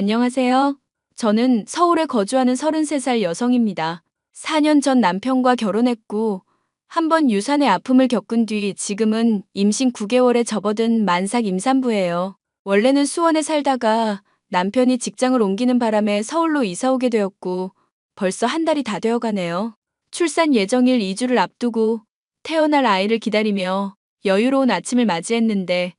안녕하세요. 저는 서울에 거주하는 33살 여성입니다. 4년 전 남편과 결혼했고, 한 번 유산의 아픔을 겪은 뒤 지금은 임신 9개월에 접어든 만삭 임산부예요. 원래는 수원에 살다가 남편이 직장을 옮기는 바람에 서울로 이사 오게 되었고, 벌써 한 달이 다 되어 가네요. 출산 예정일 2주를 앞두고 태어날 아이를 기다리며 여유로운 아침을 맞이했는데,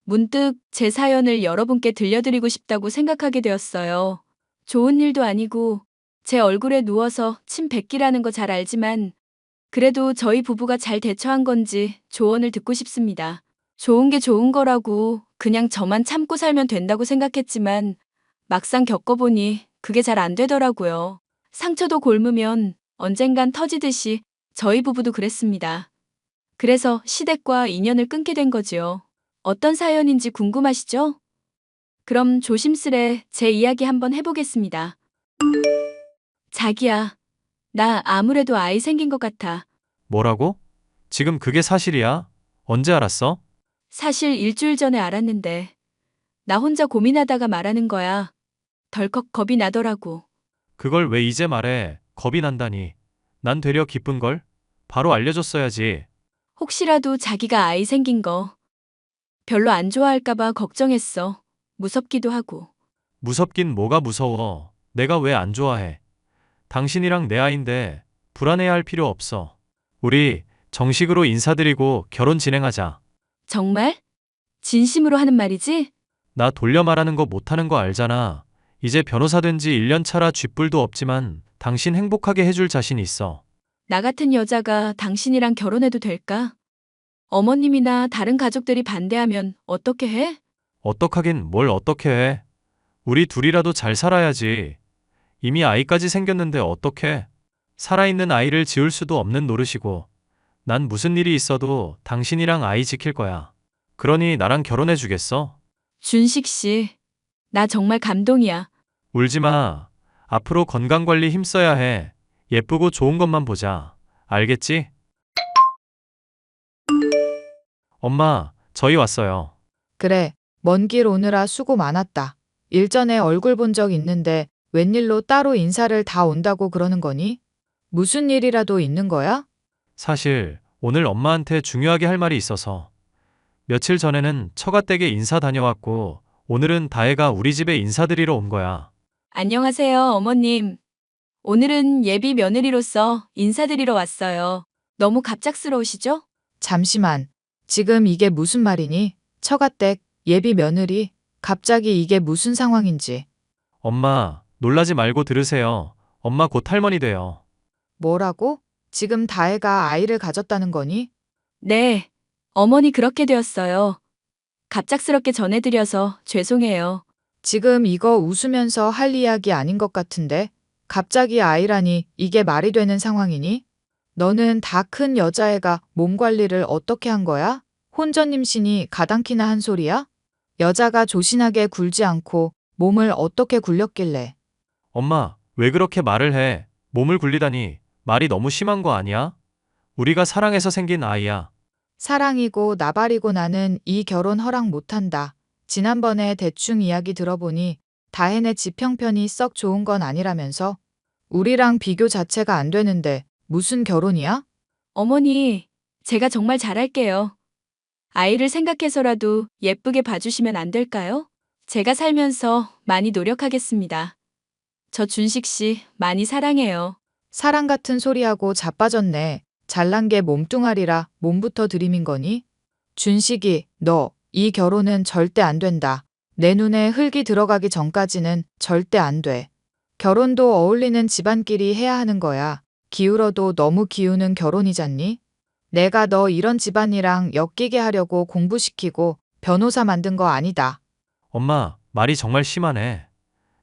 문득 제 사연을 여러분께 들려드리고 싶다고 생각하게 되었어요. 좋은 일도 아니고 제 얼굴에 누워서 침 뱉기라는 거 잘 알지만 그래도 저희 부부가 잘 대처한 건지 조언을 듣고 싶습니다. 좋은 게 좋은 거라고 그냥 저만 참고 살면 된다고 생각했지만 막상 겪어보니 그게 잘 안 되더라고요. 상처도 곪으면 언젠간 터지듯이 저희 부부도 그랬습니다. 그래서 시댁과 인연을 끊게 된 거지요. 어떤 사연인지 궁금하시죠? 그럼 조심스레 제 이야기 한번 해보겠습니다. 자기야, 나 아무래도 아이 생긴 것 같아. 뭐라고? 지금 그게 사실이야? 언제 알았어? 사실 일주일 전에 알았는데, 나 혼자 고민하다가 말하는 거야. 덜컥 겁이 나더라고. 그걸 왜 이제 말해? 겁이 난다니. 난 되려 기쁜걸? 바로 알려줬어야지. 혹시라도 자기가 아이 생긴 거 별로 안 좋아할까봐 걱정했어. 무섭기도 하고. 무섭긴 뭐가 무서워. 내가 왜 안 좋아해? 당신이랑 내 아인데 불안해할 필요 없어. 우리 정식으로 인사드리고 결혼 진행하자. 정말? 진심으로 하는 말이지? 나 돌려 말하는 거 못하는 거 알잖아. 이제 변호사 된 지 1년 차라 쥐뿔도 없지만 당신 행복하게 해줄 자신 있어. 나 같은 여자가 당신이랑 결혼해도 될까? 어머님이나 다른 가족들이 반대하면 어떻게 해? 어떡하긴 뭘 어떻게 해. 우리 둘이라도 잘 살아야지. 이미 아이까지 생겼는데 어떡해. 살아있는 아이를 지울 수도 없는 노릇이고. 난 무슨 일이 있어도 당신이랑 아이 지킬 거야. 그러니 나랑 결혼해 주겠어? 준식 씨, 나 정말 감동이야. 울지 마. 앞으로 건강관리 힘써야 해. 예쁘고 좋은 것만 보자. 알겠지? 엄마, 저희 왔어요. 그래, 먼 길 오느라 수고 많았다. 일전에 얼굴 본 적 있는데 웬일로 따로 인사를 다 온다고 그러는 거니? 무슨 일이라도 있는 거야? 사실 오늘 엄마한테 중요하게 할 말이 있어서. 며칠 전에는 처가댁에 인사 다녀왔고 오늘은 다혜가 우리 집에 인사드리러 온 거야. 안녕하세요, 어머님. 오늘은 예비 며느리로서 인사드리러 왔어요. 너무 갑작스러우시죠? 잠시만. 지금 이게 무슨 말이니? 처가댁, 예비 며느리, 갑자기 이게 무슨 상황인지. 엄마, 놀라지 말고 들으세요. 엄마 곧 할머니 돼요. 뭐라고? 지금 다혜가 아이를 가졌다는 거니? 네, 어머니 그렇게 되었어요. 갑작스럽게 전해드려서 죄송해요. 지금 이거 웃으면서 할 이야기 아닌 것 같은데? 갑자기 아이라니 이게 말이 되는 상황이니? 너는 다 큰 여자애가 몸 관리를 어떻게 한 거야? 혼전 임신이 가당키나 한 소리야? 여자가 조신하게 굴지 않고 몸을 어떻게 굴렸길래? 엄마, 왜 그렇게 말을 해? 몸을 굴리다니. 말이 너무 심한 거 아니야? 우리가 사랑해서 생긴 아이야. 사랑이고 나발이고 나는 이 결혼 허락 못한다. 지난번에 대충 이야기 들어보니 다혜네 집 형편이 썩 좋은 건 아니라면서? 우리랑 비교 자체가 안 되는데 무슨 결혼이야? 어머니, 제가 정말 잘할게요. 아이를 생각해서라도 예쁘게 봐주시면 안 될까요? 제가 살면서 많이 노력하겠습니다. 저 준식 씨 많이 사랑해요. 사랑 같은 소리하고 자빠졌네. 잘난 게 몸뚱아리라 몸부터 들이민 거니? 준식이, 너, 이 결혼은 절대 안 된다. 내 눈에 흙이 들어가기 전까지는 절대 안 돼. 결혼도 어울리는 집안끼리 해야 하는 거야. 기울어도 너무 기우는 결혼이잖니? 내가 너 이런 집안이랑 엮이게 하려고 공부시키고 변호사 만든 거 아니다. 엄마, 말이 정말 심하네.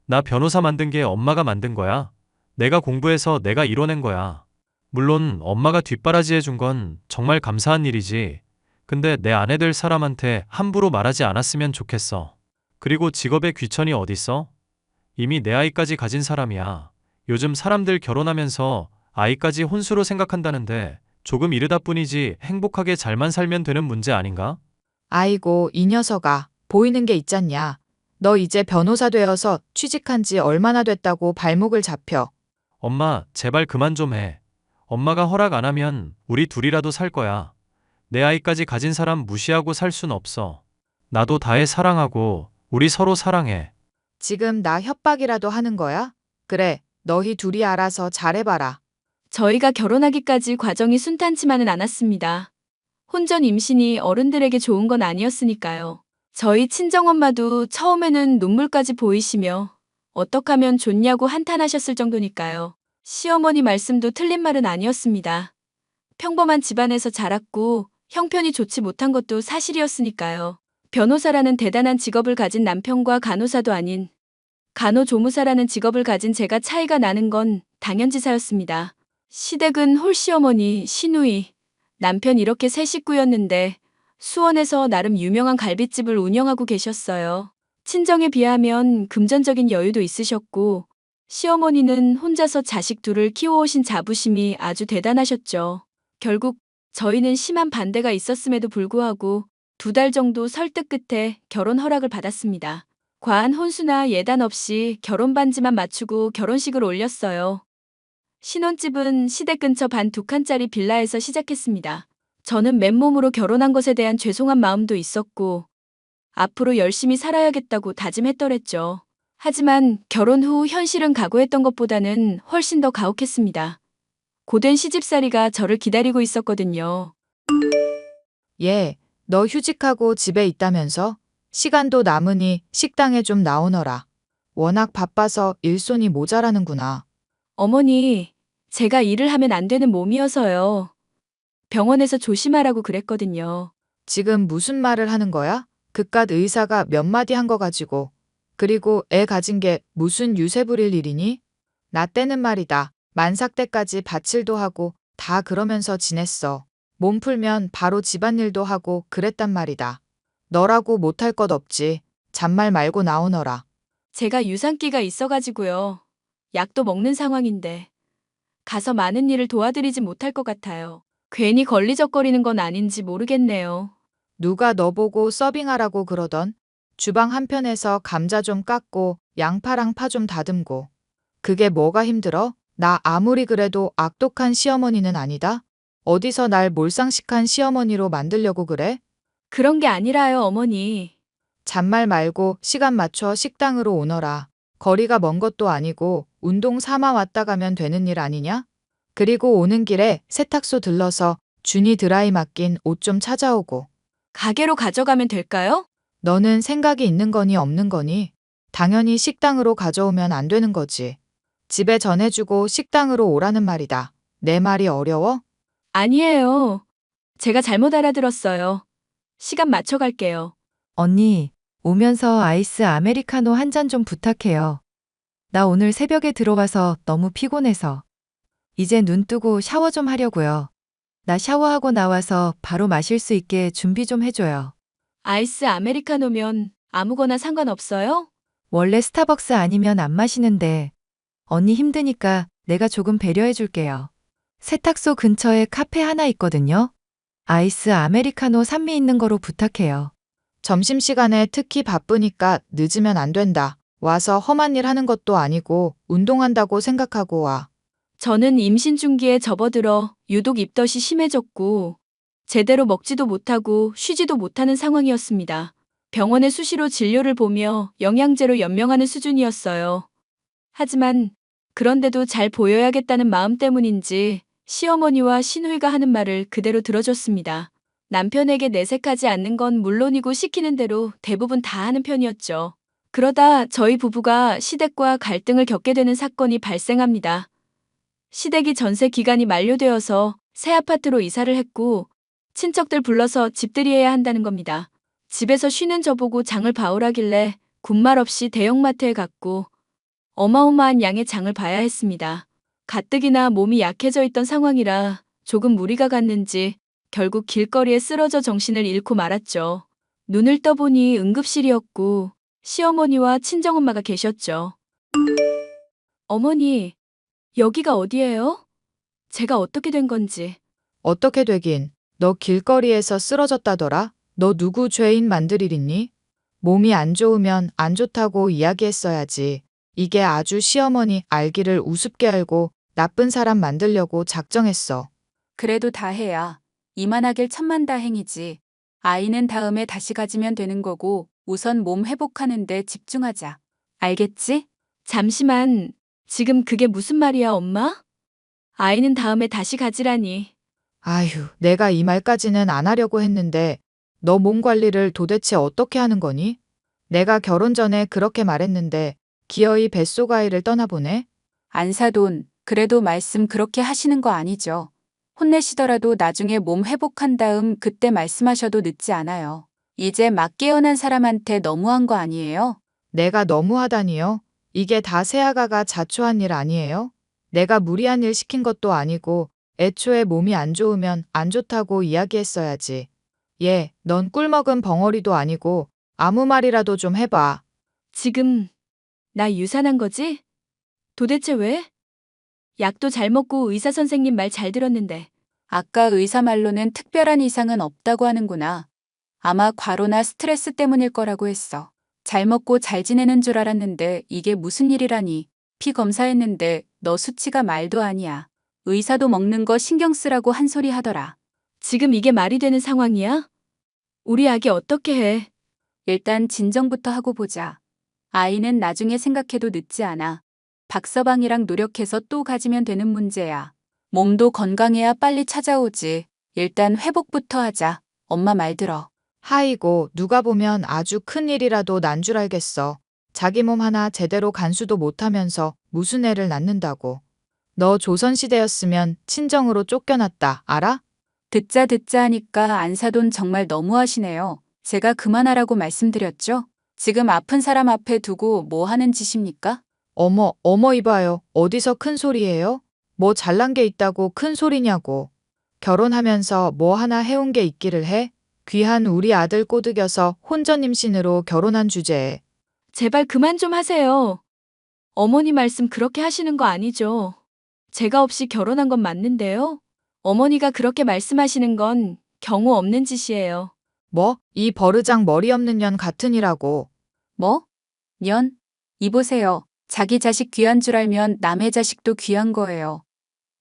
나 변호사 만든 게 엄마가 만든 거야. 내가 공부해서 내가 이뤄낸 거야. 물론 엄마가 뒷바라지 해준 건 정말 감사한 일이지. 근데 내 아내 될 사람한테 함부로 말하지 않았으면 좋겠어. 그리고 직업에 귀천이 어딨어? 이미 내 아이까지 가진 사람이야. 요즘 사람들 결혼하면서 아이까지 혼수로 생각한다는데 조금 이르다 뿐이지 행복하게 잘만 살면 되는 문제 아닌가? 아이고, 이 녀석아, 보이는 게 있잖냐. 너 이제 변호사 되어서 취직한 지 얼마나 됐다고 발목을 잡혀. 엄마, 제발 그만 좀 해. 엄마가 허락 안 하면 우리 둘이라도 살 거야. 내 아이까지 가진 사람 무시하고 살 순 없어. 나도 다혜 사랑하고 우리 서로 사랑해. 지금 나 협박이라도 하는 거야? 그래, 너희 둘이 알아서 잘해봐라. 저희가 결혼하기까지 과정이 순탄치만은 않았습니다. 혼전 임신이 어른들에게 좋은 건 아니었으니까요. 저희 친정엄마도 처음에는 눈물까지 보이시며 어떡 하면 좋냐고 한탄하셨을 정도니까요. 시어머니 말씀도 틀린 말은 아니었습니다. 평범한 집안에서 자랐고 형편이 좋지 못한 것도 사실이었으니까요. 변호사라는 대단한 직업을 가진 남편과 간호사도 아닌 간호조무사라는 직업을 가진 제가 차이가 나는 건 당연지사였습니다. 시댁은 홀시어머니, 시누이, 남편 이렇게 세 식구였는데 수원에서 나름 유명한 갈빗집을 운영하고 계셨어요. 친정에 비하면 금전적인 여유도 있으셨고 시어머니는 혼자서 자식 둘을 키워오신 자부심이 아주 대단하셨죠. 결국 저희는 심한 반대가 있었음에도 불구하고 2달 정도 설득 끝에 결혼 허락을 받았습니다. 과한 혼수나 예단 없이 결혼 반지만 맞추고 결혼식을 올렸어요. 신혼집은 시댁 근처 반 2칸짜리 빌라에서 시작했습니다. 저는 맨몸으로 결혼한 것에 대한 죄송한 마음도 있었고 앞으로 열심히 살아야겠다고 다짐했더랬죠. 하지만 결혼 후 현실은 각오했던 것보다는 훨씬 더 가혹했습니다. 고된 시집살이가 저를 기다리고 있었거든요. 예, 너 휴직하고 집에 있다면서? 시간도 남으니 식당에 좀 나오너라. 워낙 바빠서 일손이 모자라는구나. 어머니, 제가 일을 하면 안 되는 몸이어서요. 병원에서 조심하라고 그랬거든요. 지금 무슨 말을 하는 거야? 그깟 의사가 몇 마디 한 거 가지고. 그리고 애 가진 게 무슨 유세 부릴 일이니? 나 때는 말이다. 만삭 때까지 밭일도 하고 다 그러면서 지냈어. 몸 풀면 바로 집안일도 하고 그랬단 말이다. 너라고 못할 것 없지. 잔말 말고 나오너라. 제가 유산기가 있어가지고요. 약도 먹는 상황인데 가서 많은 일을 도와드리지 못할 것 같아요. 괜히 걸리적거리는 건 아닌지 모르겠네요. 누가 너 보고 서빙하라고 그러던? 주방 한편에서 감자 좀 깎고 양파랑 파 좀 다듬고. 그게 뭐가 힘들어? 나 아무리 그래도 악독한 시어머니는 아니다? 어디서 날 몰상식한 시어머니로 만들려고 그래? 그런 게 아니라요, 어머니. 잔말 말고 시간 맞춰 식당으로 오너라. 거리가 먼 것도 아니고 운동 삼아 왔다 가면 되는 일 아니냐? 그리고 오는 길에 세탁소 들러서 준이 드라이 맡긴 옷 좀 찾아오고. 가게로 가져가면 될까요? 너는 생각이 있는 거니 없는 거니? 당연히 식당으로 가져오면 안 되는 거지. 집에 전해주고 식당으로 오라는 말이다. 내 말이 어려워? 아니에요. 제가 잘못 알아들었어요. 시간 맞춰 갈게요. 언니, 오면서 아이스 아메리카노 한 잔 좀 부탁해요. 나 오늘 새벽에 들어와서 너무 피곤해서. 이제 눈 뜨고 샤워 좀 하려고요. 나 샤워하고 나와서 바로 마실 수 있게 준비 좀 해줘요. 아이스 아메리카노면 아무거나 상관없어요? 원래 스타벅스 아니면 안 마시는데 언니 힘드니까 내가 조금 배려해 줄게요. 세탁소 근처에 카페 하나 있거든요. 아이스 아메리카노 산미 있는 거로 부탁해요. 점심시간에 특히 바쁘니까 늦으면 안 된다. 와서 험한 일 하는 것도 아니고 운동한다고 생각하고 와. 저는 임신 중기에 접어들어 유독 입덧이 심해졌고 제대로 먹지도 못하고 쉬지도 못하는 상황이었습니다. 병원에 수시로 진료를 보며 영양제로 연명하는 수준이었어요. 하지만 그런데도 잘 보여야겠다는 마음 때문인지 시어머니와 시누이가 하는 말을 그대로 들어줬습니다. 남편에게 내색하지 않는 건 물론이고 시키는 대로 대부분 다 하는 편이었죠. 그러다 저희 부부가 시댁과 갈등을 겪게 되는 사건이 발생합니다. 시댁이 전세 기간이 만료되어서 새 아파트로 이사를 했고 친척들 불러서 집들이해야 한다는 겁니다. 집에서 쉬는 저보고 장을 봐오라길래 군말 없이 대형마트에 갔고 어마어마한 양의 장을 봐야 했습니다. 가뜩이나 몸이 약해져 있던 상황이라 조금 무리가 갔는지 결국 길거리에 쓰러져 정신을 잃고 말았죠. 눈을 떠보니 응급실이었고 시어머니와 친정엄마가 계셨죠. 어머니, 여기가 어디예요? 제가 어떻게 된 건지. 어떻게 되긴. 너 길거리에서 쓰러졌다더라? 너 누구 죄인 만들 일 있니? 몸이 안 좋으면 안 좋다고 이야기했어야지. 이게 아주 시어머니 알기를 우습게 알고 나쁜 사람 만들려고 작정했어. 그래도 다해야 이만하길 천만다행이지. 아이는 다음에 다시 가지면 되는 거고 우선 몸 회복하는 데 집중하자. 알겠지? 잠시만, 지금 그게 무슨 말이야, 엄마? 아이는 다음에 다시 가지라니. 아휴, 내가 이 말까지는 안 하려고 했는데 너 몸 관리를 도대체 어떻게 하는 거니? 내가 결혼 전에 그렇게 말했는데 기어이 뱃속 아이를 떠나보네? 안사돈, 그래도 말씀 그렇게 하시는 거 아니죠. 혼내시더라도 나중에 몸 회복한 다음 그때 말씀하셔도 늦지 않아요. 이제 막 깨어난 사람한테 너무한 거 아니에요? 내가 너무하다니요? 이게 다 새아가가 자초한 일 아니에요? 내가 무리한 일 시킨 것도 아니고 애초에 몸이 안 좋으면 안 좋다고 이야기했어야지. 얘, 넌 꿀먹은 벙어리도 아니고 아무 말이라도 좀 해봐. 지금 나 유산한 거지? 도대체 왜? 약도 잘 먹고 의사 선생님 말 잘 들었는데. 아까 의사 말로는 특별한 이상은 없다고 하는구나. 아마 과로나 스트레스 때문일 거라고 했어. 잘 먹고 잘 지내는 줄 알았는데 이게 무슨 일이라니. 피 검사했는데 너 수치가 말도 아니야. 의사도 먹는 거 신경 쓰라고 한 소리 하더라. 지금 이게 말이 되는 상황이야? 우리 아기 어떻게 해? 일단 진정부터 하고 보자. 아이는 나중에 생각해도 늦지 않아. 박서방이랑 노력해서 또 가지면 되는 문제야. 몸도 건강해야 빨리 찾아오지. 일단 회복부터 하자. 엄마 말 들어. 하이고 누가 보면 아주 큰 일이라도 난 줄 알겠어. 자기 몸 하나 제대로 간수도 못하면서 무슨 애를 낳는다고. 너 조선시대였으면 친정으로 쫓겨났다. 알아? 듣자 하니까 안사돈 정말 너무하시네요. 제가 그만하라고 말씀드렸죠? 지금 아픈 사람 앞에 두고 뭐 하는 짓입니까? 어머 이봐요. 어디서 큰 소리예요? 뭐 잘난 게 있다고 큰 소리냐고. 결혼하면서 뭐 하나 해온 게 있기를 해? 귀한 우리 아들 꼬드겨서 혼전 임신으로 결혼한 주제에. 제발 그만 좀 하세요. 어머니 말씀 그렇게 하시는 거 아니죠? 제가 없이 결혼한 건 맞는데요? 어머니가 그렇게 말씀하시는 건 경우 없는 짓이에요. 뭐? 이 버르장 머리 없는 년 같으니라고. 뭐? 년? 이보세요. 자기 자식 귀한 줄 알면 남의 자식도 귀한 거예요.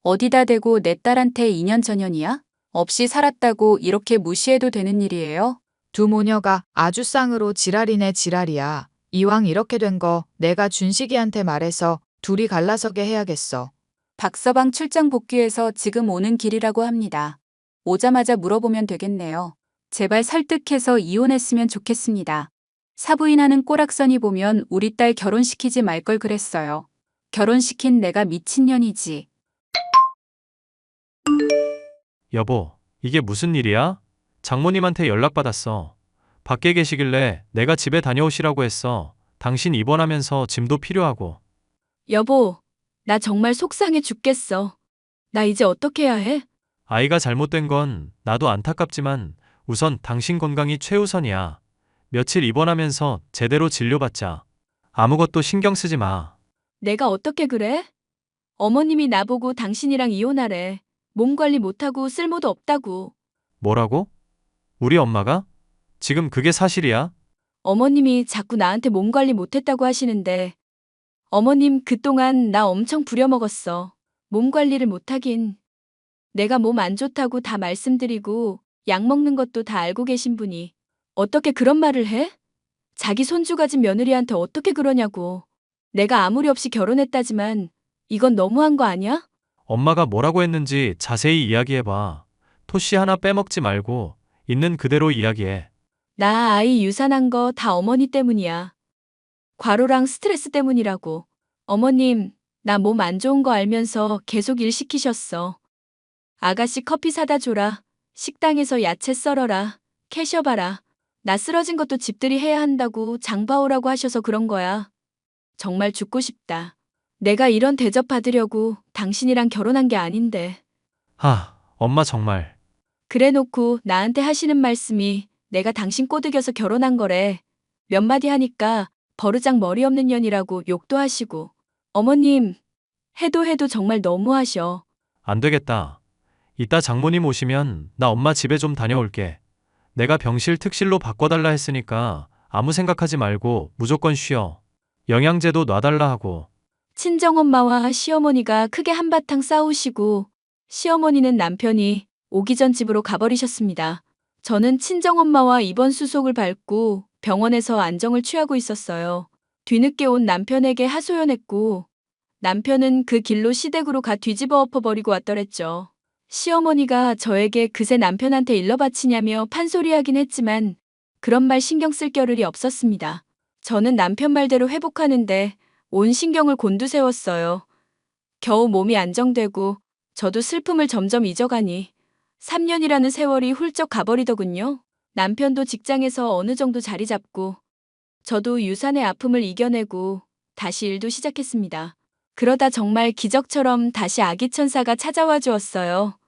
어디다 대고 내 딸한테 2년 전년이야? 없이 살았다고 이렇게 무시해도 되는 일이에요? 두 모녀가 아주 쌍으로 지랄이네 지랄이야. 이왕 이렇게 된 거 내가 준식이한테 말해서 둘이 갈라서게 해야겠어. 박서방 출장 복귀해서 지금 오는 길이라고 합니다. 오자마자 물어보면 되겠네요. 제발 설득해서 이혼했으면 좋겠습니다. 사부인하는 꼬락서니 보면 우리 딸 결혼시키지 말 걸 그랬어요. 결혼시킨 내가 미친년이지. 여보, 이게 무슨 일이야? 장모님한테 연락받았어. 밖에 계시길래 내가 집에 다녀오시라고 했어. 당신 입원하면서 짐도 필요하고. 여보, 나 정말 속상해 죽겠어. 나 이제 어떻게 해야 해? 아이가 잘못된 건 나도 안타깝지만 우선 당신 건강이 최우선이야. 며칠 입원하면서 제대로 진료받자. 아무것도 신경 쓰지 마. 내가 어떻게 그래? 어머님이 나보고 당신이랑 이혼하래. 몸 관리 못하고 쓸모도 없다고. 뭐라고? 우리 엄마가? 지금 그게 사실이야? 어머님이 자꾸 나한테 몸 관리 못했다고 하시는데 어머님 그동안 나 엄청 부려먹었어. 몸 관리를 못하긴. 내가 몸 안 좋다고 다 말씀드리고 약 먹는 것도 다 알고 계신 분이 어떻게 그런 말을 해? 자기 손주 가진 며느리한테 어떻게 그러냐고. 내가 아무리 없이 결혼했다지만 이건 너무한 거 아니야? 엄마가 뭐라고 했는지 자세히 이야기해봐. 토씨 하나 빼먹지 말고 있는 그대로 이야기해. 나 아이 유산한 거 다 어머니 때문이야. 과로랑 스트레스 때문이라고. 어머님, 나 몸 안 좋은 거 알면서 계속 일 시키셨어. 아가씨 커피 사다 줘라. 식당에서 야채 썰어라. 캐셔 봐라. 나 쓰러진 것도 집들이 해야 한다고 장 봐오라고 하셔서 그런 거야. 정말 죽고 싶다. 내가 이런 대접 받으려고 당신이랑 결혼한 게 아닌데. 엄마 정말. 그래 놓고 나한테 하시는 말씀이 내가 당신 꼬드겨서 결혼한 거래. 몇 마디 하니까 버르장 머리 없는 년이라고 욕도 하시고. 어머님, 해도 정말 너무하셔. 안 되겠다. 이따 장모님 오시면 나 엄마 집에 좀 다녀올게. 내가 병실 특실로 바꿔달라 했으니까 아무 생각하지 말고 무조건 쉬어. 영양제도 놔달라 하고. 친정엄마와 시어머니가 크게 한바탕 싸우시고 시어머니는 남편이 오기 전 집으로 가버리셨습니다. 저는 친정엄마와 입원 수속을 밟고 병원에서 안정을 취하고 있었어요. 뒤늦게 온 남편에게 하소연했고 남편은 그 길로 시댁으로 가 뒤집어 엎어버리고 왔더랬죠. 시어머니가 저에게 그새 남편한테 일러 바치냐며 판소리하긴 했지만 그런 말 신경 쓸 겨를이 없었습니다. 저는 남편 말대로 회복하는데 온 신경을 곤두세웠어요. 겨우 몸이 안정되고 저도 슬픔을 점점 잊어가니 3년이라는 세월이 훌쩍 가버리더군요. 남편도 직장에서 어느 정도 자리 잡고 저도 유산의 아픔을 이겨내고 다시 일도 시작했습니다. 그러다 정말 기적처럼 다시 아기 천사가 찾아와 주었어요.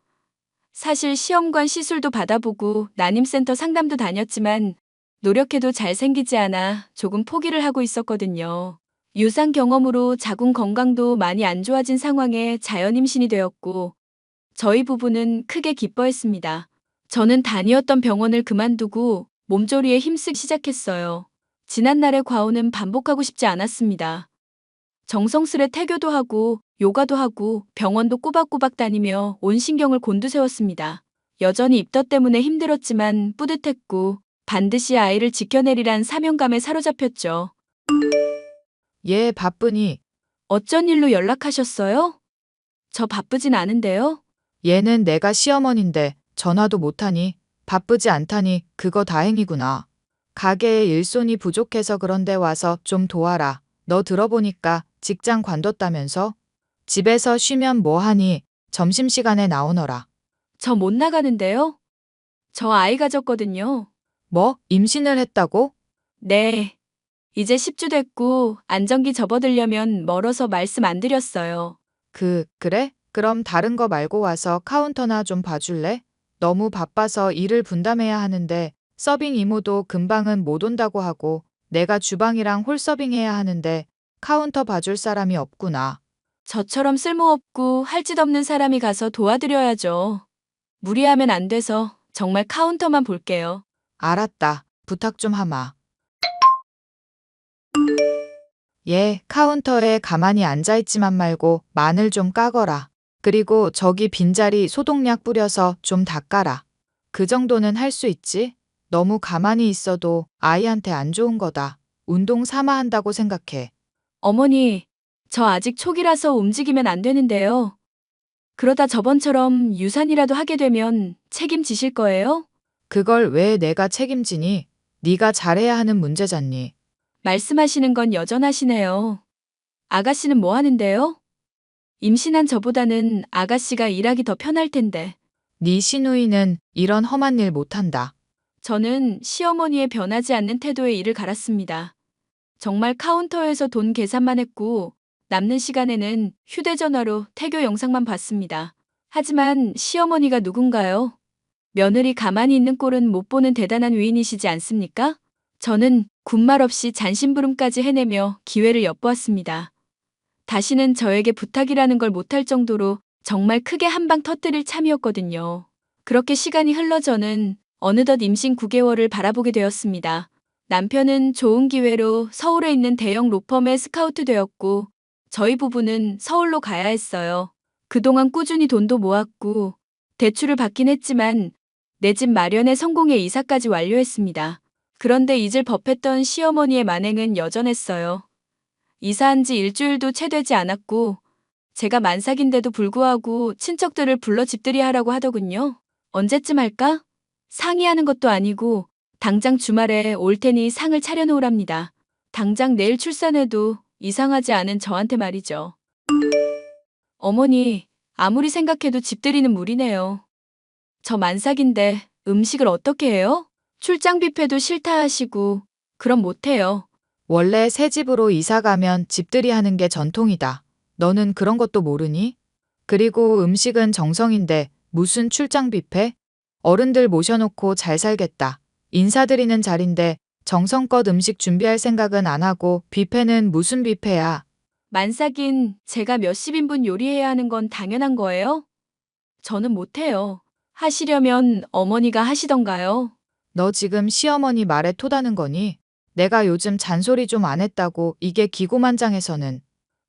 사실 시험관 시술도 받아보고 난임센터 상담도 다녔지만 노력해도 잘 생기지 않아 조금 포기를 하고 있었거든요. 유산 경험으로 자궁 건강도 많이 안 좋아진 상황에 자연 임신이 되었고 저희 부부는 크게 기뻐했습니다. 저는 다니었던 병원을 그만두고 몸조리에 힘쓰기 시작했어요. 지난날의 과오는 반복하고 싶지 않았습니다. 정성스레 태교도 하고 요가도 하고 병원도 꼬박꼬박 다니며 온 신경을 곤두세웠습니다. 여전히 입덧 때문에 힘들었지만 뿌듯했고 반드시 아이를 지켜내리란 사명감에 사로잡혔죠. 얘 바쁘니? 어쩐 일로 연락하셨어요? 저 바쁘진 않은데요. 얘는 내가 시어머니인데 전화도 못하니? 바쁘지 않다니 그거 다행이구나. 가게에 일손이 부족해서 그런데 와서 좀 도와라. 너 들어보니까 직장 관뒀다면서? 집에서 쉬면 뭐하니? 점심시간에 나오너라. 저 못 나가는데요. 저 아이 가졌거든요. 뭐? 임신을 했다고? 네. 이제 10주 됐고 안정기 접어들려면 멀어서 말씀 안 드렸어요. 그래? 그럼 다른 거 말고 와서 카운터나 좀 봐줄래? 너무 바빠서 일을 분담해야 하는데 서빙 이모도 금방은 못 온다고 하고 내가 주방이랑 홀 서빙해야 하는데 카운터 봐줄 사람이 없구나. 저처럼 쓸모없고 할 짓 없는 사람이 가서 도와드려야죠. 무리하면 안 돼서 정말 카운터만 볼게요. 알았다. 부탁 좀 하마. 얘 카운터에 가만히 앉아있지만 말고 마늘 좀 까거라. 그리고 저기 빈자리 소독약 뿌려서 좀 닦아라. 그 정도는 할 수 있지? 너무 가만히 있어도 아이한테 안 좋은 거다. 운동 삼아 한다고 생각해. 어머니, 저 아직 초기라서 움직이면 안 되는데요. 그러다 저번처럼 유산이라도 하게 되면 책임지실 거예요? 그걸 왜 내가 책임지니? 네가 잘해야 하는 문제잖니. 말씀하시는 건 여전하시네요. 아가씨는 뭐 하는데요? 임신한 저보다는 아가씨가 일하기 더 편할 텐데. 네 시누이는 이런 험한 일 못한다. 저는 시어머니의 변하지 않는 태도에 이를 갈았습니다. 정말 카운터에서 돈 계산만 했고 남는 시간에는 휴대전화로 태교 영상만 봤습니다. 하지만 시어머니가 누군가요? 며느리 가만히 있는 꼴은 못 보는 대단한 위인이시지 않습니까? 저는 군말 없이 잔심부름까지 해내며 기회를 엿보았습니다. 다시는 저에게 부탁이라는 걸 못할 정도로 정말 크게 한 방 터뜨릴 참이었거든요. 그렇게 시간이 흘러 저는 어느덧 임신 9개월을 바라보게 되었습니다. 남편은 좋은 기회로 서울에 있는 대형 로펌에 스카우트 되었고 저희 부부는 서울로 가야 했어요. 그동안 꾸준히 돈도 모았고 대출을 받긴 했지만 내 집 마련에 성공해 이사까지 완료했습니다. 그런데 잊을 법했던 시어머니의 만행은 여전했어요. 이사한 지 일주일도 채 되지 않았고 제가 만삭인데도 불구하고 친척들을 불러 집들이 하라고 하더군요. 언제쯤 할까? 상의하는 것도 아니고 당장 주말에 올 테니 상을 차려놓으랍니다. 당장 내일 출산해도 이상하지 않은 저한테 말이죠. 어머니, 아무리 생각해도 집들이는 무리네요. 저 만삭인데 음식을 어떻게 해요? 출장 뷔페도 싫다 하시고 그럼 못해요. 원래 새 집으로 이사 가면 집들이 하는 게 전통이다. 너는 그런 것도 모르니? 그리고 음식은 정성인데 무슨 출장 뷔페? 어른들 모셔놓고 잘 살겠다. 인사드리는 자리인데 정성껏 음식 준비할 생각은 안 하고 뷔페는 무슨 뷔페야. 만삭인 제가 몇십 인분 요리해야 하는 건 당연한 거예요? 저는 못해요. 하시려면 어머니가 하시던가요? 너 지금 시어머니 말에 토다는 거니? 내가 요즘 잔소리 좀 안 했다고 이게 기고만장해서는.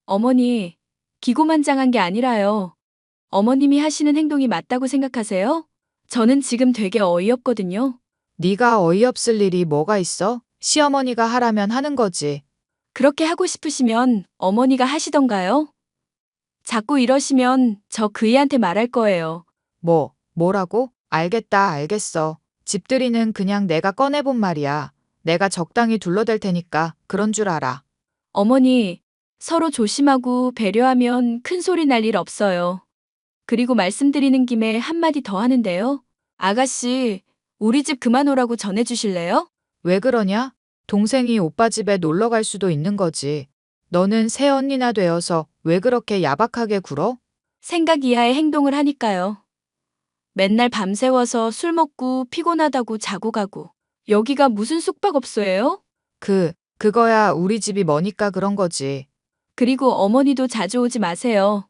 어머니, 기고만장한 게 아니라요. 어머님이 하시는 행동이 맞다고 생각하세요? 저는 지금 되게 어이없거든요. 네가 어이없을 일이 뭐가 있어? 시어머니가 하라면 하는 거지. 그렇게 하고 싶으시면 어머니가 하시던가요? 자꾸 이러시면 저 그이한테 말할 거예요. 뭐라고? 알겠다, 알겠어. 집들이는 그냥 내가 꺼내본 말이야. 내가 적당히 둘러댈 테니까 그런 줄 알아. 어머니, 서로 조심하고 배려하면 큰 소리 날 일 없어요. 그리고 말씀드리는 김에 한마디 더 하는데요. 아가씨, 우리 집 그만 오라고 전해주실래요? 왜 그러냐? 동생이 오빠 집에 놀러 갈 수도 있는 거지. 너는 새언니나 되어서 왜 그렇게 야박하게 굴어? 생각 이하의 행동을 하니까요. 맨날 밤새워서 술 먹고 피곤하다고 자고 가고. 여기가 무슨 숙박업소예요? 그거야 우리 집이 머니까 그런 거지. 그리고 어머니도 자주 오지 마세요.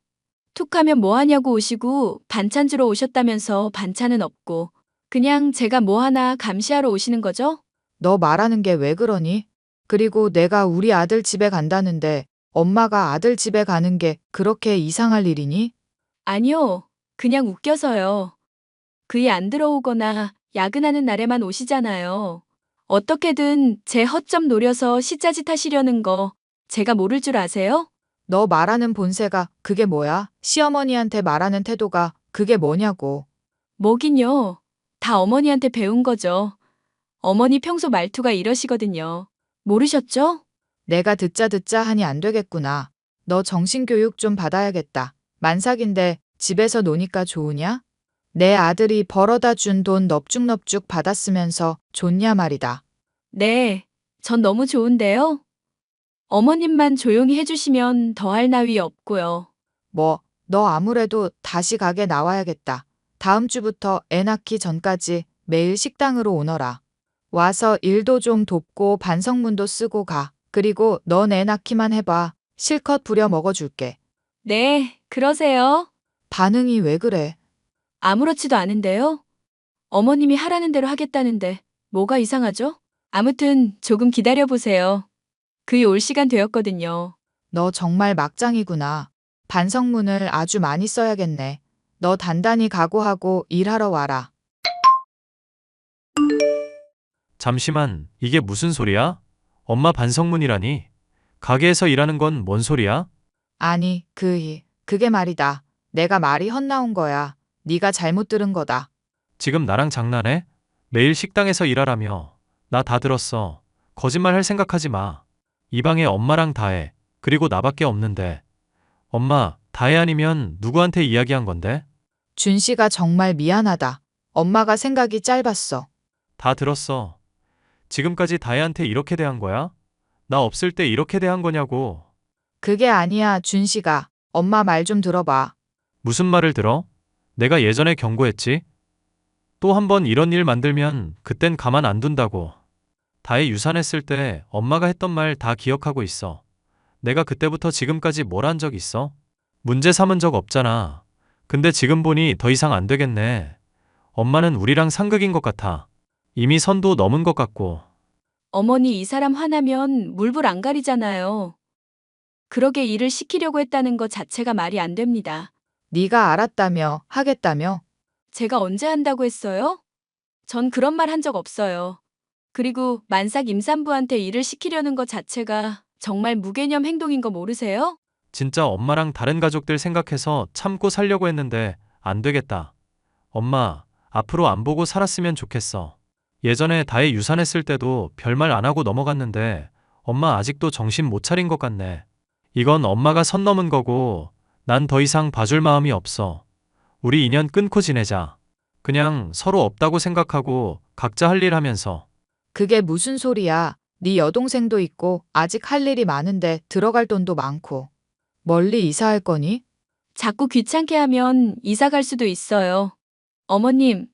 툭하면 뭐 하냐고 오시고 반찬 주러 오셨다면서 반찬은 없고. 그냥 제가 뭐 하나 감시하러 오시는 거죠? 너 말하는 게 왜 그러니? 그리고 내가 우리 아들 집에 간다는데 엄마가 아들 집에 가는 게 그렇게 이상할 일이니? 아니요. 그냥 웃겨서요. 그이 안 들어오거나 야근하는 날에만 오시잖아요. 어떻게든 제 허점 노려서 시짜짓 하시려는 거 제가 모를 줄 아세요? 너 말하는 본세가 그게 뭐야? 시어머니한테 말하는 태도가 그게 뭐냐고. 뭐긴요. 다 어머니한테 배운 거죠. 어머니 평소 말투가 이러시거든요. 모르셨죠? 내가 듣자 하니 안 되겠구나. 너 정신교육 좀 받아야겠다. 만삭인데 집에서 노니까 좋으냐? 내 아들이 벌어다 준 돈 넙죽넙죽 받았으면서 좋냐 말이다. 네, 전 너무 좋은데요. 어머님만 조용히 해주시면 더할 나위 없고요. 너 아무래도 다시 가게 나와야겠다. 다음 주부터 애 낳기 전까지 매일 식당으로 오너라. 와서 일도 좀 돕고 반성문도 쓰고 가. 그리고 넌 애 낳기만 해봐. 실컷 부려 먹어줄게. 네, 그러세요. 반응이 왜 그래? 아무렇지도 않은데요. 어머님이 하라는 대로 하겠다는데 뭐가 이상하죠? 아무튼 조금 기다려보세요. 그이 올 시간 되었거든요. 너 정말 막장이구나. 반성문을 아주 많이 써야겠네. 너 단단히 각오하고 일하러 와라. 잠시만, 이게 무슨 소리야? 엄마 반성문이라니? 가게에서 일하는 건 뭔 소리야? 아니, 그게 말이다. 내가 말이 헛나온 거야. 네가 잘못 들은 거다. 지금 나랑 장난해? 매일 식당에서 일하라며. 나 다 들었어. 거짓말 할 생각하지 마. 이 방에 엄마랑 다혜, 그리고 나밖에 없는데. 엄마, 다혜 아니면 누구한테 이야기한 건데? 준 씨가 정말 미안하다. 엄마가 생각이 짧았어. 다 들었어. 지금까지 다혜한테 이렇게 대한 거야? 나 없을 때 이렇게 대한 거냐고. 그게 아니야, 준 씨가. 엄마 말 좀 들어봐. 무슨 말을 들어? 내가 예전에 경고했지? 또 한 번 이런 일 만들면 그땐 가만 안 둔다고. 다혜 유산했을 때 엄마가 했던 말 다 기억하고 있어. 내가 그때부터 지금까지 뭘 한 적 있어? 문제 삼은 적 없잖아. 근데 지금 보니 더 이상 안 되겠네. 엄마는 우리랑 상극인 것 같아. 이미 선도 넘은 것 같고. 어머니 이 사람 화나면 물불 안 가리잖아요. 그러게 일을 시키려고 했다는 것 자체가 말이 안 됩니다. 네가 알았다며, 하겠다며. 제가 언제 한다고 했어요? 전 그런 말 한 적 없어요. 그리고 만삭 임산부한테 일을 시키려는 것 자체가 정말 무개념 행동인 거 모르세요? 진짜 엄마랑 다른 가족들 생각해서 참고 살려고 했는데 안 되겠다. 엄마, 앞으로 안 보고 살았으면 좋겠어. 예전에 다혜 유산했을 때도 별말 안 하고 넘어갔는데 엄마 아직도 정신 못 차린 것 같네. 이건 엄마가 선 넘은 거고 난 더 이상 봐줄 마음이 없어. 우리 인연 끊고 지내자. 그냥 서로 없다고 생각하고 각자 할 일 하면서. 그게 무슨 소리야. 네 여동생도 있고 아직 할 일이 많은데 들어갈 돈도 많고. 멀리 이사할 거니? 자꾸 귀찮게 하면 이사 갈 수도 있어요. 어머님,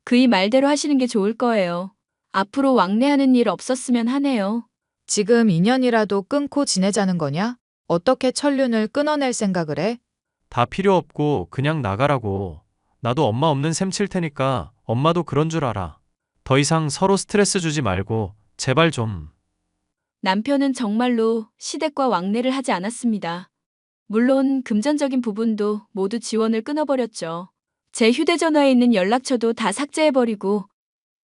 그이 말대로 하시는 게 좋을 거예요. 앞으로 왕래하는 일 없었으면 하네요. 지금 인연이라도 끊고 지내자는 거냐? 어떻게 천륜을 끊어낼 생각을 해? 다 필요 없고 그냥 나가라고. 나도 엄마 없는 셈 칠 테니까 엄마도 그런 줄 알아. 더 이상 서로 스트레스 주지 말고 제발 좀. 남편은 정말로 시댁과 왕래를 하지 않았습니다. 물론 금전적인 부분도 모두 지원을 끊어버렸죠. 제 휴대전화에 있는 연락처도 다 삭제해버리고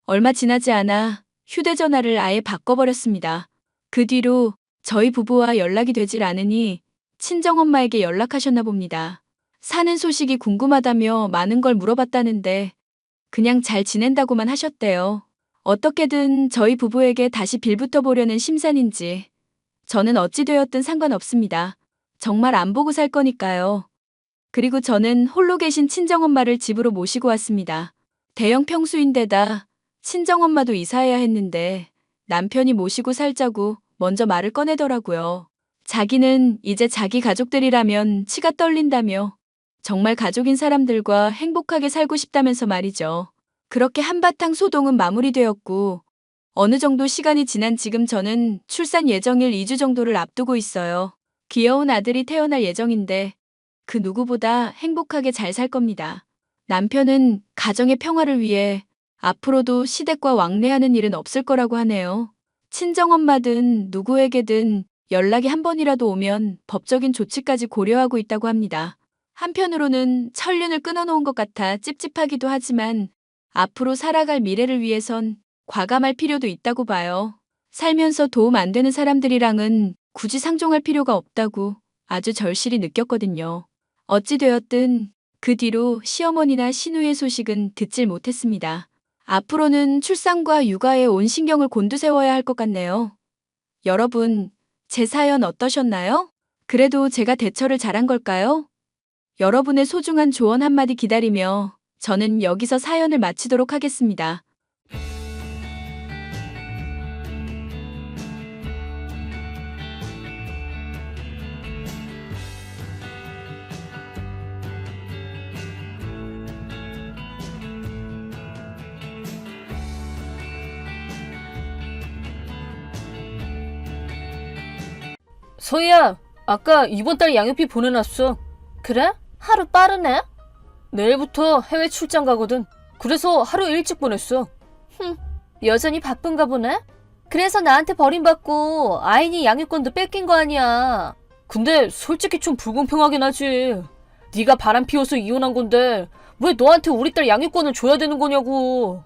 얼마 지나지 않아 휴대전화를 아예 바꿔버렸습니다. 그 뒤로 저희 부부와 연락이 되질 않으니 친정엄마에게 연락하셨나 봅니다. 사는 소식이 궁금하다며 많은 걸 물어봤다는데 그냥 잘 지낸다고만 하셨대요. 어떻게든 저희 부부에게 다시 빌붙어 보려는 심산인지 저는 어찌 되었든 상관없습니다. 정말 안 보고 살 거니까요. 그리고 저는 홀로 계신 친정엄마를 집으로 모시고 왔습니다. 대형 평수인데다 친정엄마도 이사해야 했는데 남편이 모시고 살자고 먼저 말을 꺼내더라고요. 자기는 이제 자기 가족들이라면 치가 떨린다며 정말 가족인 사람들과 행복하게 살고 싶다면서 말이죠. 그렇게 한바탕 소동은 마무리되었고 어느 정도 시간이 지난 지금 저는 출산 예정일 2주 정도를 앞두고 있어요. 귀여운 아들이 태어날 예정인데 그 누구보다 행복하게 잘 살 겁니다. 남편은 가정의 평화를 위해 앞으로도 시댁과 왕래하는 일은 없을 거라고 하네요. 친정엄마든 누구에게든 연락이 한 번이라도 오면 법적인 조치까지 고려하고 있다고 합니다. 한편으로는 천륜을 끊어놓은 것 같아 찝찝하기도 하지만 앞으로 살아갈 미래를 위해선 과감할 필요도 있다고 봐요. 살면서 도움 안 되는 사람들이랑은 굳이 상종할 필요가 없다고 아주 절실히 느꼈거든요. 어찌되었든 그 뒤로 시어머니나 시누이의 소식은 듣질 못했습니다. 앞으로는 출산과 육아에 온 신경을 곤두세워야 할 것 같네요. 여러분, 제 사연 어떠셨나요? 그래도 제가 대처를 잘한 걸까요? 여러분의 소중한 조언 한마디 기다리며 저는 여기서 사연을 마치도록 하겠습니다. 서희야, 아까 이번 달 양육비 보내놨어. 그래? 하루 빠르네? 내일부터 해외 출장 가거든. 그래서 하루 일찍 보냈어. 여전히 바쁜가 보네? 그래서 나한테 버림받고 아인이 양육권도 뺏긴 거 아니야. 근데 솔직히 좀 불공평하긴 하지. 네가 바람 피워서 이혼한 건데 왜 너한테 우리 딸 양육권을 줘야 되는 거냐고.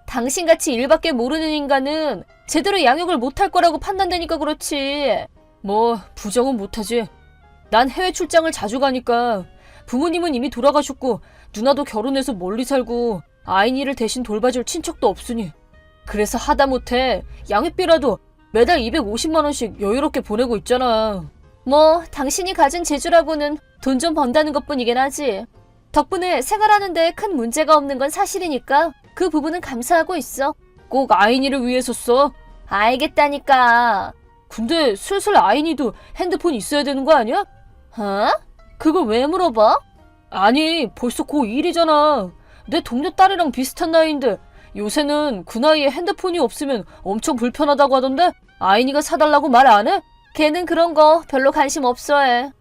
당신같이 일밖에 모르는 인간은 제대로 양육을 못할 거라고 판단되니까 그렇지. 뭐 부정은 못하지. 난 해외 출장을 자주 가니까 부모님은 이미 돌아가셨고 누나도 결혼해서 멀리 살고 아이니를 대신 돌봐줄 친척도 없으니 그래서 하다못해 양육비라도 매달 250만 원씩 여유롭게 보내고 있잖아. 뭐 당신이 가진 재주라고는 돈 좀 번다는 것뿐이긴 하지. 덕분에 생활하는데 큰 문제가 없는 건 사실이니까 그 부분은 감사하고 있어. 꼭 아이니를 위해서 써. 알겠다니까. 근데 슬슬 아이니도 핸드폰 있어야 되는 거 아니야? 어? 그걸 왜 물어봐? 아니 벌써 고1이잖아. 내 동료 딸이랑 비슷한 나이인데 요새는 그 나이에 핸드폰이 없으면 엄청 불편하다고 하던데 아이니가 사달라고 말 안 해? 걔는 그런 거 별로 관심 없어 해.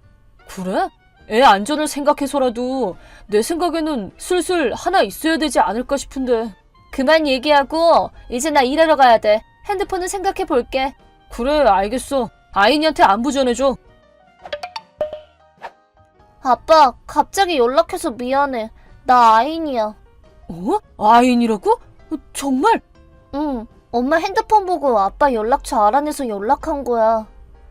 그래? 애 안전을 생각해서라도 내 생각에는 슬슬 하나 있어야 되지 않을까 싶은데. 그만 얘기하고 이제 나 일하러 가야 돼. 핸드폰은 생각해 볼게. 그래 알겠어. 아이니한테 안부 전해줘. 아빠, 갑자기 연락해서 미안해. 나 아인이야. 어? 아인이라고? 정말? 응, 엄마 핸드폰 보고 아빠 연락처 알아내서 연락한 거야.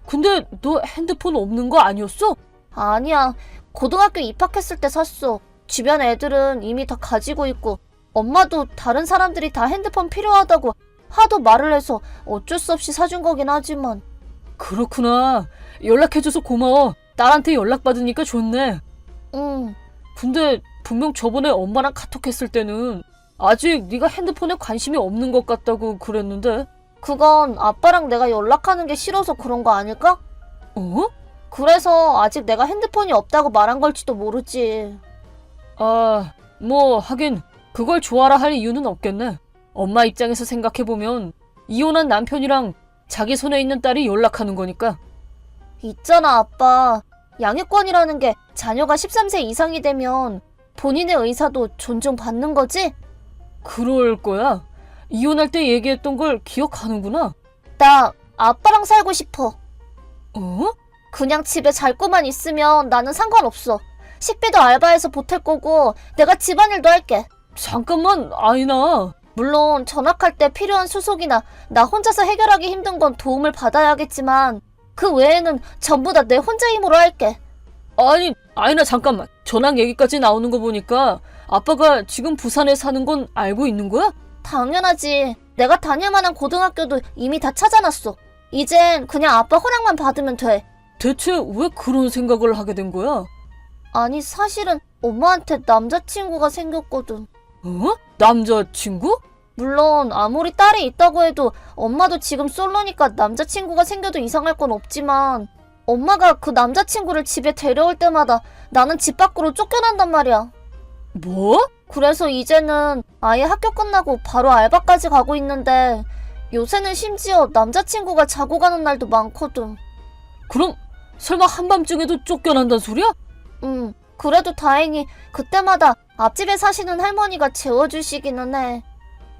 근데 너 핸드폰 없는 거 아니었어? 아니야, 고등학교 입학했을 때 샀어. 주변 애들은 이미 다 가지고 있고 엄마도 다른 사람들이 다 핸드폰 필요하다고 하도 말을 해서 어쩔 수 없이 사준 거긴 하지만. 그렇구나. 연락해줘서 고마워. 딸한테 연락받으니까 좋네. 응, 근데 분명 저번에 엄마랑 카톡했을 때는 아직 네가 핸드폰에 관심이 없는 것 같다고 그랬는데. 그건 아빠랑 내가 연락하는 게 싫어서 그런 거 아닐까? 어? 그래서 아직 내가 핸드폰이 없다고 말한 걸지도 모르지. 아, 뭐 하긴 그걸 좋아라 할 이유는 없겠네. 엄마 입장에서 생각해보면 이혼한 남편이랑 자기 손에 있는 딸이 연락하는 거니까. 있잖아, 아빠. 양육권이라는 게 자녀가 13세 이상이 되면 본인의 의사도 존중받는 거지? 그럴 거야. 이혼할 때 얘기했던 걸 기억하는구나. 나 아빠랑 살고 싶어. 어? 그냥 집에 잘 거만 있으면 나는 상관없어. 식비도 알바해서 보탤 거고 내가 집안일도 할게. 잠깐만, 아이나. 물론 전학할 때 필요한 수속이나 나 혼자서 해결하기 힘든 건 도움을 받아야겠지만 그 외에는 전부 다 내 혼자 힘으로 할게. 아니, 아이나 잠깐만. 전학 얘기까지 나오는 거 보니까 아빠가 지금 부산에 사는 건 알고 있는 거야? 당연하지. 내가 다닐 만한 고등학교도 이미 다 찾아놨어. 이젠 그냥 아빠 허락만 받으면 돼. 대체 왜 그런 생각을 하게 된 거야? 아니 사실은 엄마한테 남자친구가 생겼거든. 어? 남자친구? 물론 아무리 딸이 있다고 해도 엄마도 지금 솔로니까 남자친구가 생겨도 이상할 건 없지만 엄마가 그 남자친구를 집에 데려올 때마다 나는 집 밖으로 쫓겨난단 말이야. 뭐? 그래서 이제는 아예 학교 끝나고 바로 알바까지 가고 있는데 요새는 심지어 남자친구가 자고 가는 날도 많거든. 그럼 설마 한밤중에도 쫓겨난단 소리야? 그래도 다행히 그때마다 앞집에 사시는 할머니가 재워주시기는 해.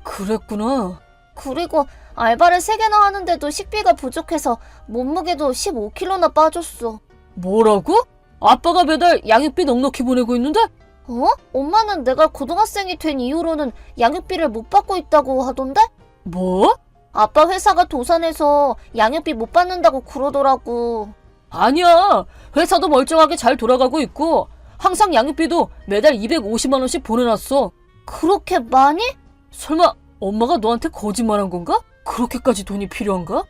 그랬구나. 그리고 알바를 3개나 하는데도 식비가 부족해서 몸무게도 15kg나 빠졌어. 뭐라고? 아빠가 매달 양육비 넉넉히 보내고 있는데? 어? 엄마는 내가 고등학생이 된 이후로는 양육비를 못 받고 있다고 하던데? 뭐? 아빠 회사가 도산해서 양육비 못 받는다고 그러더라고. 아니야. 회사도 멀쩡하게 잘 돌아가고 있고 항상 양육비도 매달 250만 원씩 보내놨어. 그렇게 많이? 설마 엄마가 너한테 거짓말한 건가? 그렇게까지 돈이 필요한가?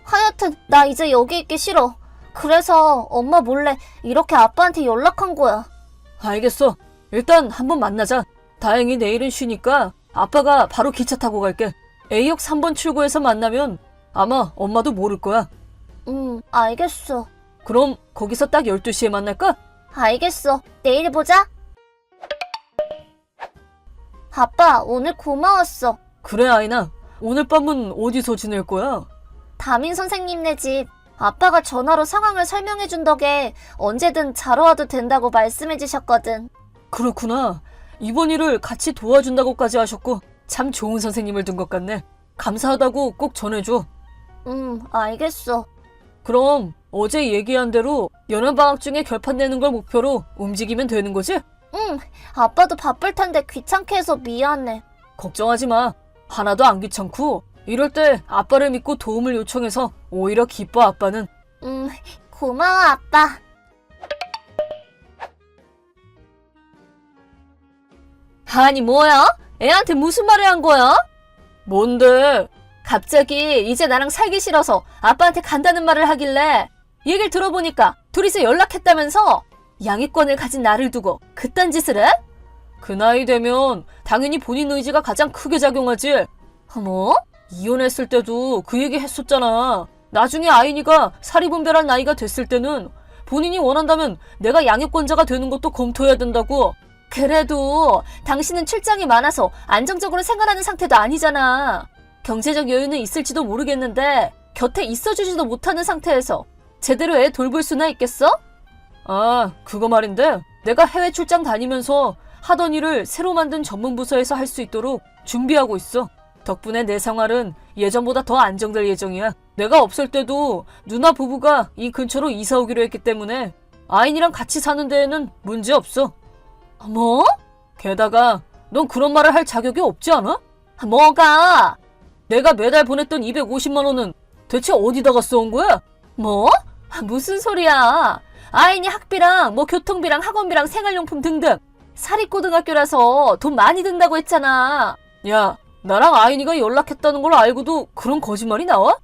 하여튼 나 이제 여기 있기 싫어. 그래서 엄마 몰래 이렇게 아빠한테 연락한 거야. 알겠어. 일단 한번 만나자. 다행히 내일은 쉬니까 아빠가 바로 기차 타고 갈게. A역 3번 출구에서 만나면 아마 엄마도 모를 거야. 알겠어. 그럼 거기서 딱 12시에 만날까? 알겠어. 내일 보자. 아빠, 오늘 고마웠어. 그래, 아이나. 오늘 밤은 어디서 지낼 거야? 담임 선생님네 집. 아빠가 전화로 상황을 설명해준 덕에 언제든 자러 와도 된다고 말씀해 주셨거든. 그렇구나. 이번 일을 같이 도와준다고까지 하셨고 참 좋은 선생님을 둔 것 같네. 감사하다고 꼭 전해줘. 알겠어. 그럼 어제 얘기한 대로 여름방학 중에 결판 내는 걸 목표로 움직이면 되는 거지? 아빠도 바쁠 텐데 귀찮게 해서 미안해. 걱정하지 마. 하나도 안 귀찮고 이럴 때 아빠를 믿고 도움을 요청해서 오히려 기뻐 아빠는. 고마워, 아빠. 아니 뭐야? 애한테 무슨 말을 한 거야? 뭔데? 갑자기 이제 나랑 살기 싫어서 아빠한테 간다는 말을 하길래 얘기를 들어보니까 둘이서 연락했다면서 양육권을 가진 나를 두고 그딴 짓을 해? 그 나이 되면 당연히 본인 의지가 가장 크게 작용하지. 뭐? 이혼했을 때도 그 얘기 했었잖아. 나중에 아이니가 사리분별할 나이가 됐을 때는 본인이 원한다면 내가 양육권자가 되는 것도 검토해야 된다고. 그래도 당신은 출장이 많아서 안정적으로 생활하는 상태도 아니잖아. 경제적 여유는 있을지도 모르겠는데 곁에 있어주지도 못하는 상태에서 제대로 애 돌볼 수나 있겠어? 아, 그거 말인데 내가 해외 출장 다니면서 하던 일을 새로 만든 전문 부서에서 할 수 있도록 준비하고 있어. 덕분에 내 생활은 예전보다 더 안정될 예정이야. 내가 없을 때도 누나 부부가 이 근처로 이사 오기로 했기 때문에 아인이랑 같이 사는 데에는 문제 없어. 뭐? 게다가 넌 그런 말을 할 자격이 없지 않아? 뭐가? 내가 매달 보냈던 250만 원은 대체 어디다가 써온 거야? 뭐? 무슨 소리야? 아인이 학비랑 뭐 교통비랑 학원비랑 생활용품 등등 사립고등학교라서 돈 많이 든다고 했잖아. 야, 나랑 아인이가 연락했다는 걸 알고도 그런 거짓말이 나와?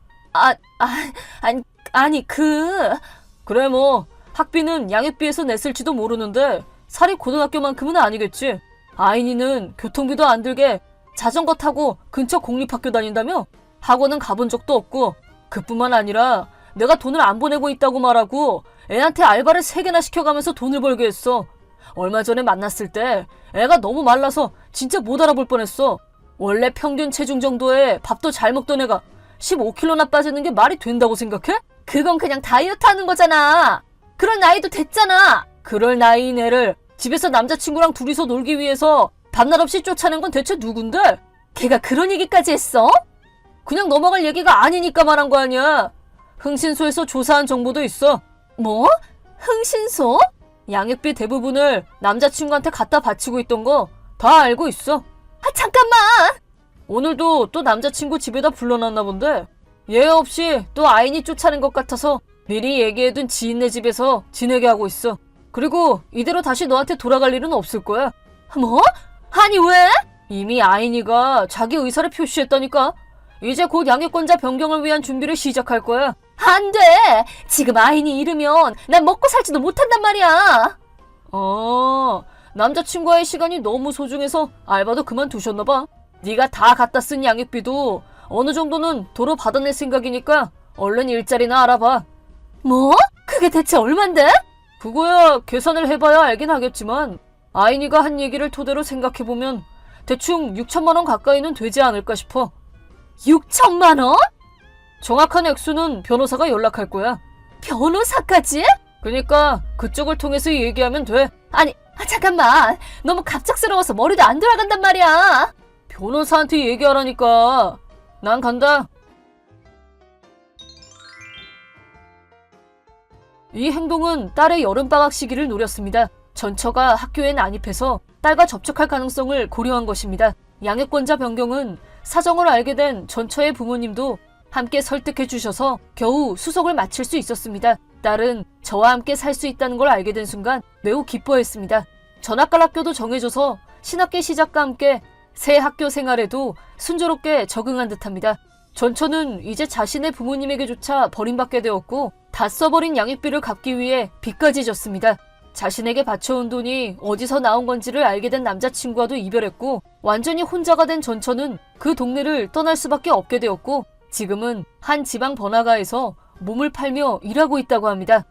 그래 뭐 학비는 양육비에서 냈을지도 모르는데 사립고등학교만큼은 아니겠지. 아인이는 교통비도 안 들게 자전거 타고 근처 공립학교 다닌다며? 학원은 가본 적도 없고 그뿐만 아니라 내가 돈을 안 보내고 있다고 말하고 애한테 알바를 3개나 시켜가면서 돈을 벌게 했어. 얼마 전에 만났을 때 애가 너무 말라서 진짜 못 알아볼 뻔했어. 원래 평균 체중 정도의 밥도 잘 먹던 애가 15kg나 빠지는 게 말이 된다고 생각해? 그건 그냥 다이어트 하는 거잖아. 그럴 나이도 됐잖아. 그럴 나이인 애를 집에서 남자친구랑 둘이서 놀기 위해서 밤낮 없이 쫓아낸 건 대체 누군데? 걔가 그런 얘기까지 했어? 그냥 넘어갈 얘기가 아니니까 말한 거 아니야. 흥신소에서 조사한 정보도 있어. 뭐? 흥신소? 양육비 대부분을 남자친구한테 갖다 바치고 있던 거 다 알고 있어. 잠깐만! 오늘도 또 남자친구 집에다 불러놨나 본데 예외 없이 또 아인이 쫓아낸 것 같아서 미리 얘기해둔 지인네 집에서 지내게 하고 있어. 그리고 이대로 다시 너한테 돌아갈 일은 없을 거야. 뭐? 아니 왜? 이미 아인이가 자기 의사를 표시했다니까. 이제 곧 양육권자 변경을 위한 준비를 시작할 거야. 안 돼! 지금 아인이 이르면 난 먹고 살지도 못한단 말이야. 남자친구와의 시간이 너무 소중해서 알바도 그만두셨나봐. 네가 다 갖다 쓴 양육비도 어느 정도는 도로 받아낼 생각이니까 얼른 일자리나 알아봐. 뭐? 그게 대체 얼만데? 그거야 계산을 해봐야 알긴 하겠지만 아인이가 한 얘기를 토대로 생각해보면 대충 6천만 원 가까이는 되지 않을까 싶어. 6천만 원? 정확한 액수는 변호사가 연락할 거야. 변호사까지? 그러니까 그쪽을 통해서 얘기하면 돼. 아니, 잠깐만. 너무 갑작스러워서 머리도 안 돌아간단 말이야. 변호사한테 얘기하라니까. 난 간다. 이 행동은 딸의 여름방학 시기를 노렸습니다. 전처가 학교에 난입해서 딸과 접촉할 가능성을 고려한 것입니다. 양육권자 변경은 사정을 알게 된 전처의 부모님도 함께 설득해 주셔서 겨우 수속을 마칠 수 있었습니다. 딸은 저와 함께 살 수 있다는 걸 알게 된 순간 매우 기뻐했습니다. 전학갈 학교도 정해져서 신학기 시작과 함께 새 학교 생활에도 순조롭게 적응한 듯합니다. 전처는 이제 자신의 부모님에게조차 버림받게 되었고 다 써버린 양육비를 갚기 위해 빚까지 졌습니다. 자신에게 바쳐온 돈이 어디서 나온 건지를 알게 된 남자친구와도 이별했고 완전히 혼자가 된 전처는 그 동네를 떠날 수밖에 없게 되었고 지금은 한 지방 번화가에서 몸을 팔며 일하고 있다고 합니다.